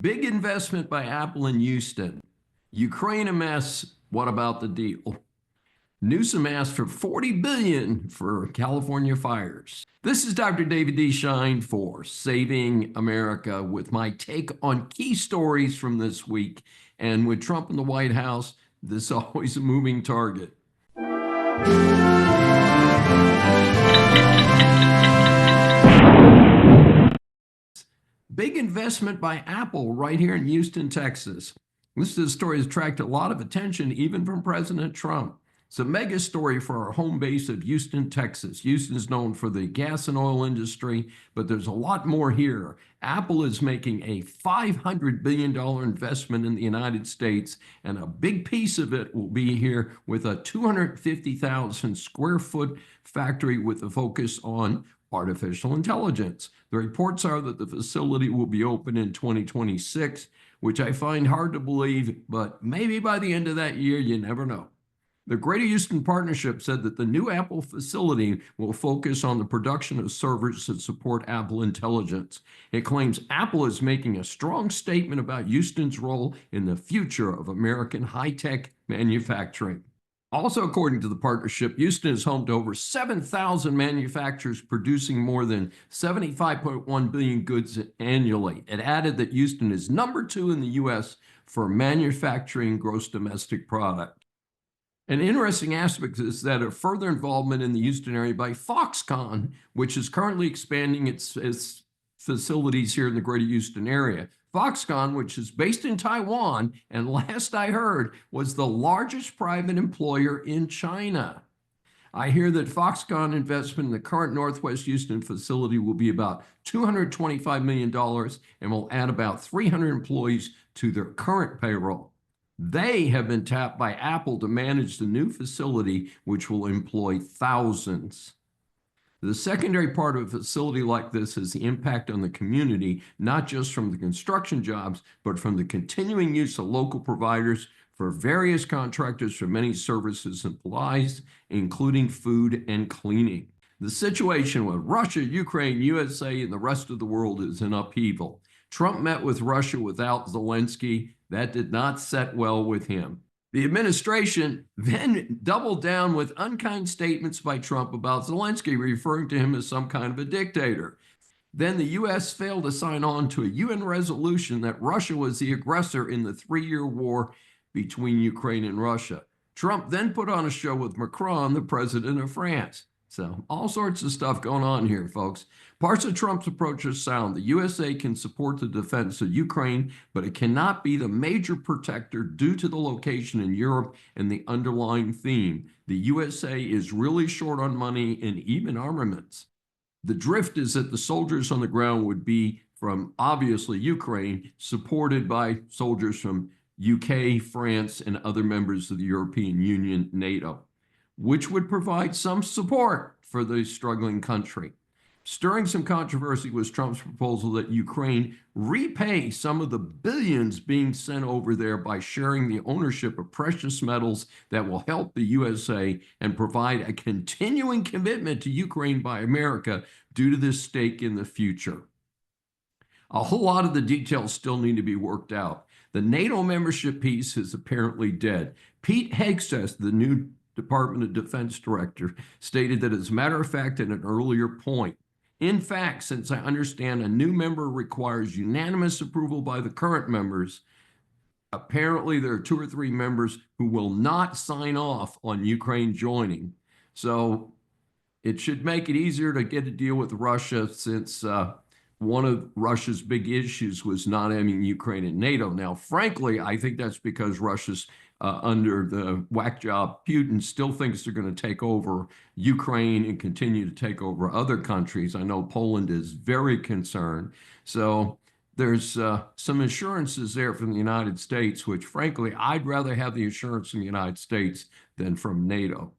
Big investment by Apple in Houston. Ukraine a mess. What about the deal? Newsom asked for $40 billion for California fires. This is Dr. David D. Schein for Saving America with my take on key stories from this week. And with Trump in the White House, this is always a moving target. Big investment by Apple right here in Houston, Texas. This story has attracted a lot of attention, even from President Trump. It's a mega story for our home base of Houston, Texas. Houston is known for the gas and oil industry, but there's a lot more here. Apple is making a $500 billion investment in the United States, and a big piece of it will be here with a 250,000 square foot factory with a focus on artificial intelligence. The reports are that the facility will be open in 2026, which I find hard to believe, but maybe by the end of that year, you never know. The Greater Houston Partnership said that the new Apple facility will focus on the production of servers that support Apple Intelligence. It claims Apple is making a strong statement about Houston's role in the future of American high-tech manufacturing. Also, according to the partnership, Houston is home to over 7,000 manufacturers producing more than 75.1 billion goods annually. It added that Houston is number 2 in the U.S. for manufacturing gross domestic product. An interesting aspect is that of further involvement in the Houston area by Foxconn, which is currently expanding its facilities here in the Greater Houston area. Foxconn, which is based in Taiwan, and last I heard, was the largest private employer in China. I hear that Foxconn investment in the current Northwest Houston facility will be about $225 million and will add about 300 employees to their current payroll. They have been tapped by Apple to manage the new facility, which will employ thousands. The secondary part of a facility like this is the impact on the community, not just from the construction jobs, but from the continuing use of local providers for various contractors for many services and supplies, including food and cleaning. The situation with Russia, Ukraine, USA, and the rest of the world is in upheaval. Trump met with Russia without Zelensky. That did not set well with him. The administration then doubled down with unkind statements by Trump about Zelensky, referring to him as some kind of a dictator. Then the U.S. failed to sign on to a UN resolution that Russia was the aggressor in the 3-year war between Ukraine and Russia. Trump then put on a show with Macron, the president of France. So all sorts of stuff going on here, folks. Parts of Trump's approach are sound. The USA can support the defense of Ukraine, but it cannot be the major protector due to the location in Europe and the underlying theme. The USA is really short on money and even armaments. The drift is that the soldiers on the ground would be from, obviously, Ukraine, supported by soldiers from UK, France, and other members of the European Union, NATO, which would provide some support for the struggling country. Stirring some controversy was Trump's proposal that Ukraine repay some of the billions being sent over there by sharing the ownership of precious metals that will help the USA and provide a continuing commitment to Ukraine by America due to this stake in the future. A whole lot of the details still need to be worked out. The NATO membership piece is apparently dead. Pete Hegseth, the new Department of Defense director, stated that as a matter of fact at an earlier point, in fact, since I understand a new member requires unanimous approval by the current members, apparently there are 2 or 3 members who will not sign off on Ukraine joining. So it should make it easier to get a deal with Russia, since one of Russia's big issues was not having Ukraine in NATO. Now, frankly, I think that's because Russia's under the whack job Putin still thinks they're going to take over Ukraine and continue to take over other countries. I know Poland is very concerned. So there's some assurances there from the United States, which frankly, I'd rather have the assurance from the United States than from NATO.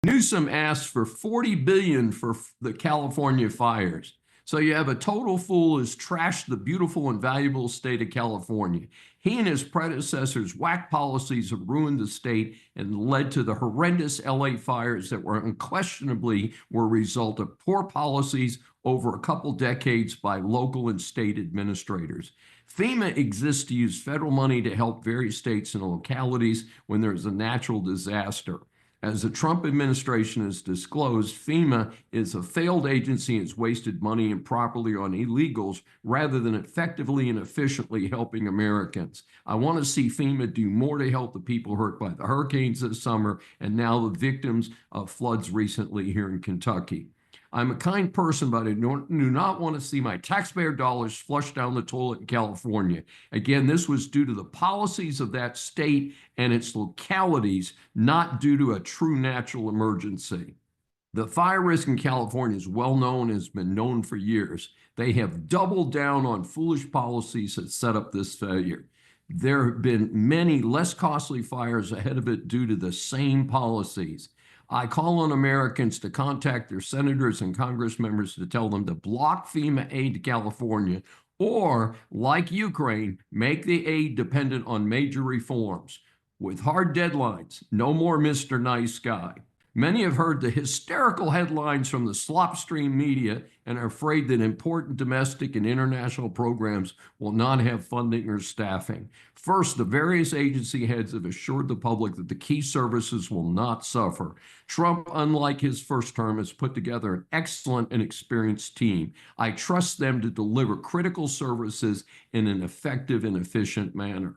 Newsom asked for $40 billion for the California fires. So you have a total fool who's trashed the beautiful and valuable state of California. He and his predecessors' whack policies have ruined the state and led to the horrendous LA fires that were unquestionably a result of poor policies over a couple decades by local and state administrators. FEMA exists to use federal money to help various states and localities when there's a natural disaster. As the Trump administration has disclosed, FEMA is a failed agency and has wasted money improperly on illegals rather than effectively and efficiently helping Americans. I want to see FEMA do more to help the people hurt by the hurricanes this summer and now the victims of floods recently here in Kentucky. I'm a kind person, but I do not want to see my taxpayer dollars flushed down the toilet in California. Again, this was due to the policies of that state and its localities, not due to a true natural emergency. The fire risk in California is well known, has been known for years. They have doubled down on foolish policies that set up this failure. There have been many less costly fires ahead of it due to the same policies. I call on Americans to contact their senators and Congress members to tell them to block FEMA aid to California or, like Ukraine, make the aid dependent on major reforms. With hard deadlines, no more Mr. Nice Guy. Many have heard the hysterical headlines from the slopstream media and are afraid that important domestic and international programs will not have funding or staffing. First, the various agency heads have assured the public that the key services will not suffer. Trump, unlike his first term, has put together an excellent and experienced team. I trust them to deliver critical services in an effective and efficient manner.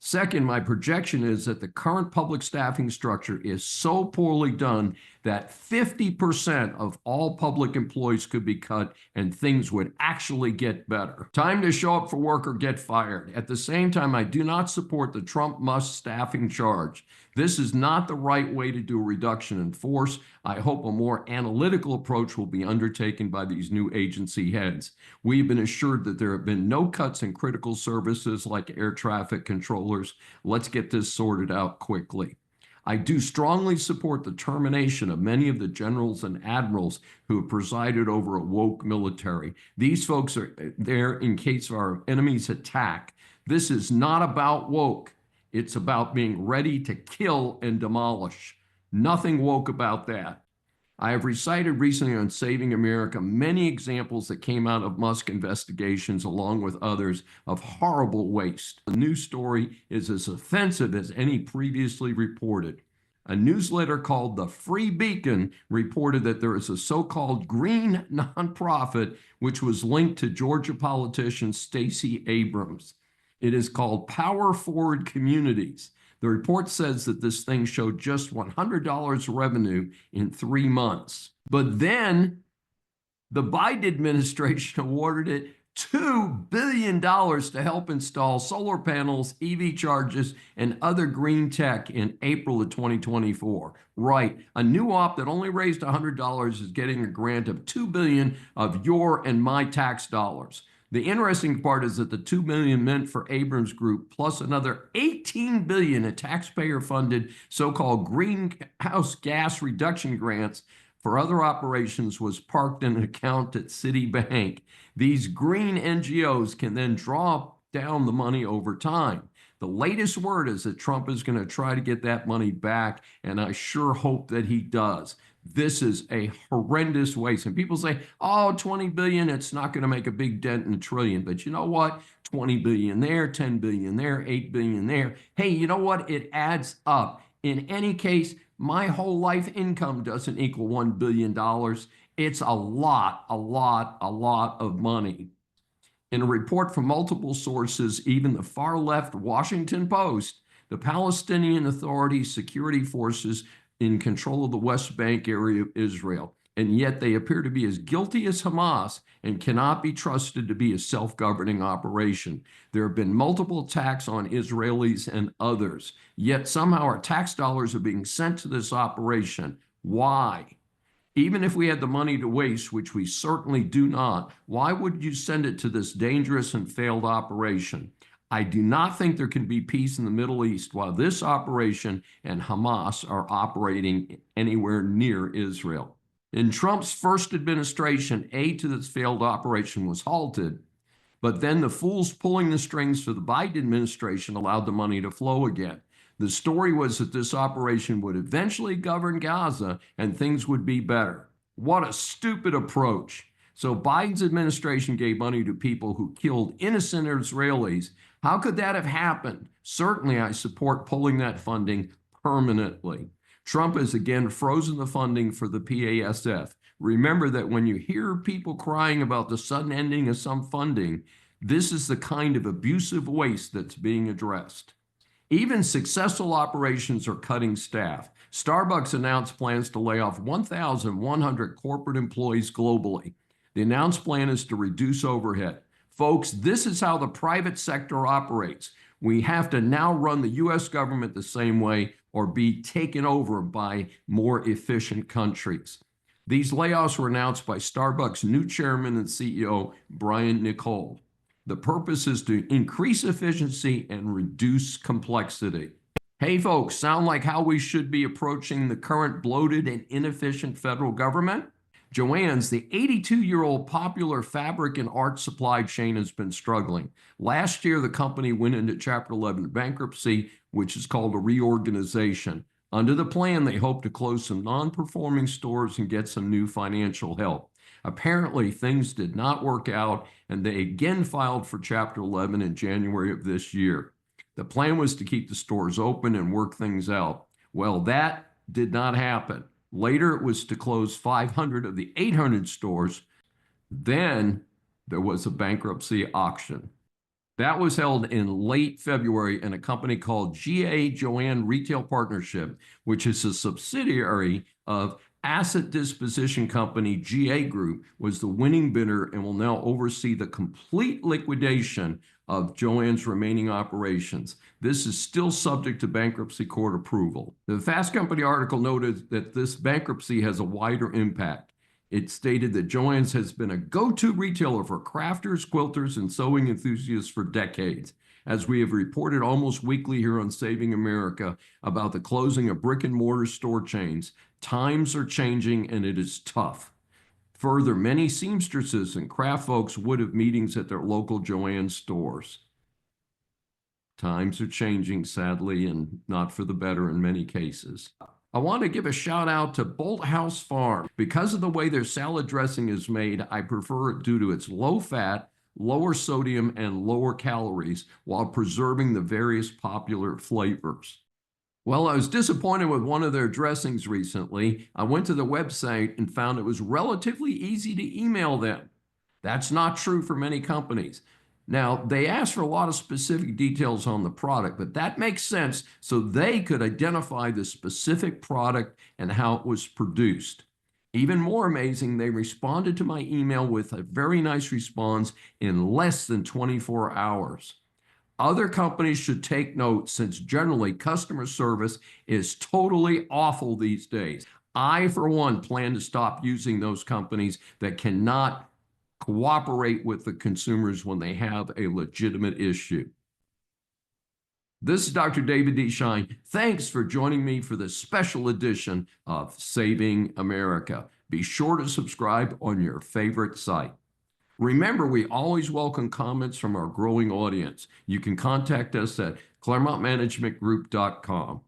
Second, my projection is that the current public staffing structure is so poorly done that 50% of all public employees could be cut and things would actually get better. Time to show up for work or get fired. At the same time, I do not support the Trump-Musk staffing charge. This is not the right way to do a reduction in force. I hope a more analytical approach will be undertaken by these new agency heads. We've been assured that there have been no cuts in critical services like air traffic controllers. Let's get this sorted out quickly. I do strongly support the termination of many of the generals and admirals who have presided over a woke military. These folks are there in case our enemies attack. This is not about woke. It's about being ready to kill and demolish. Nothing woke about that. I have recited recently on Saving America many examples that came out of Musk investigations, along with others, of horrible waste. The new story is as offensive as any previously reported. A newsletter called The Free Beacon reported that there is a so-called green nonprofit which was linked to Georgia politician Stacey Abrams. It is called Power Forward Communities. The report says that this thing showed just $100 revenue in 3 months. But then the Biden administration awarded it $2 billion to help install solar panels, EV chargers, and other green tech in April of 2024. Right, a new op that only raised $100 is getting a grant of $2 billion of your and my tax dollars. The interesting part is that the $2 billion meant for Abrams Group plus another $18 billion in taxpayer-funded so-called greenhouse gas reduction grants for other operations was parked in an account at Citibank. These green NGOs can then draw down the money over time. The latest word is that Trump is going to try to get that money back, and I sure hope that he does. This is a horrendous waste. And people say, oh, 20 billion, it's not going to make a big dent in a trillion. But you know what? 20 billion there, 10 billion there, 8 billion there. Hey, you know what? It adds up. In any case, my whole life income doesn't equal $1 billion. It's a lot of money. In a report from multiple sources, even the far left Washington Post, the Palestinian Authority security forces in control of the West Bank area of Israel, and yet they appear to be as guilty as Hamas and cannot be trusted to be a self-governing operation. There have been multiple attacks on Israelis and others, yet somehow our tax dollars are being sent to this operation. Why? Even if we had the money to waste, which we certainly do not, why would you send it to this dangerous and failed operation? I do not think there can be peace in the Middle East while this operation and Hamas are operating anywhere near Israel. In Trump's first administration, aid to this failed operation was halted, but then the fools pulling the strings for the Biden administration allowed the money to flow again. The story was that this operation would eventually govern Gaza and things would be better. What a stupid approach. So Biden's administration gave money to people who killed innocent Israelis. How could that have happened? Certainly, I support pulling that funding permanently. Trump has again frozen the funding for the PASF. Remember that when you hear people crying about the sudden ending of some funding, this is the kind of abusive waste that's being addressed. Even successful operations are cutting staff. Starbucks announced plans to lay off 1,100 corporate employees globally. The announced plan is to reduce overhead. Folks, this is how the private sector operates. We have to now run the U.S. government the same way or be taken over by more efficient countries. These layoffs were announced by Starbucks' new chairman and CEO, Brian Niccol. The purpose is to increase efficiency and reduce complexity. Hey folks, sound like how we should be approaching the current bloated and inefficient federal government? Joann's, the 82-year-old popular fabric and art supply chain, has been struggling. Last year, the company went into Chapter 11 bankruptcy, which is called a reorganization. Under the plan, they hope to close some non-performing stores and get some new financial help. Apparently, things did not work out, and they again filed for Chapter 11 in January of this year. The plan was to keep the stores open and work things out. Well, that did not happen. Later, it was to close 500 of the 800 stores. Then there was a bankruptcy auction. That was held in late February, and a company called G.A. Joann Retail Partnership, which is a subsidiary of asset disposition company GA Group, was the winning bidder and will now oversee the complete liquidation of Joann's remaining operations. This is still subject to bankruptcy court approval. The Fast Company article noted that this bankruptcy has a wider impact. It stated that Joann's has been a go-to retailer for crafters, quilters, and sewing enthusiasts for decades. As we have reported almost weekly here on Saving America about the closing of brick and mortar store chains, times are changing and it is tough. Further, many seamstresses and craft folks would have meetings at their local Joann's stores. Times are changing, sadly, and not for the better in many cases. I want to give a shout out to Bolt House Farm. Because of the way their salad dressing is made, I prefer it due to its low fat, lower sodium, and lower calories while preserving the various popular flavors. Well, I was disappointed with one of their dressings recently. I went to the website and found it was relatively easy to email them. That's not true for many companies. Now, they asked for a lot of specific details on the product, but that makes sense so they could identify the specific product and how it was produced. Even more amazing, they responded to my email with a very nice response in less than 24 hours. Other companies should take note since generally customer service is totally awful these days. I, for one, plan to stop using those companies that cannot cooperate with the consumers when they have a legitimate issue. This is Dr. David D. Schein. Thanks for joining me for this special edition of Saving America. Be sure to subscribe on your favorite site. Remember, we always welcome comments from our growing audience. You can contact us at ClaremontManagementGroup.com.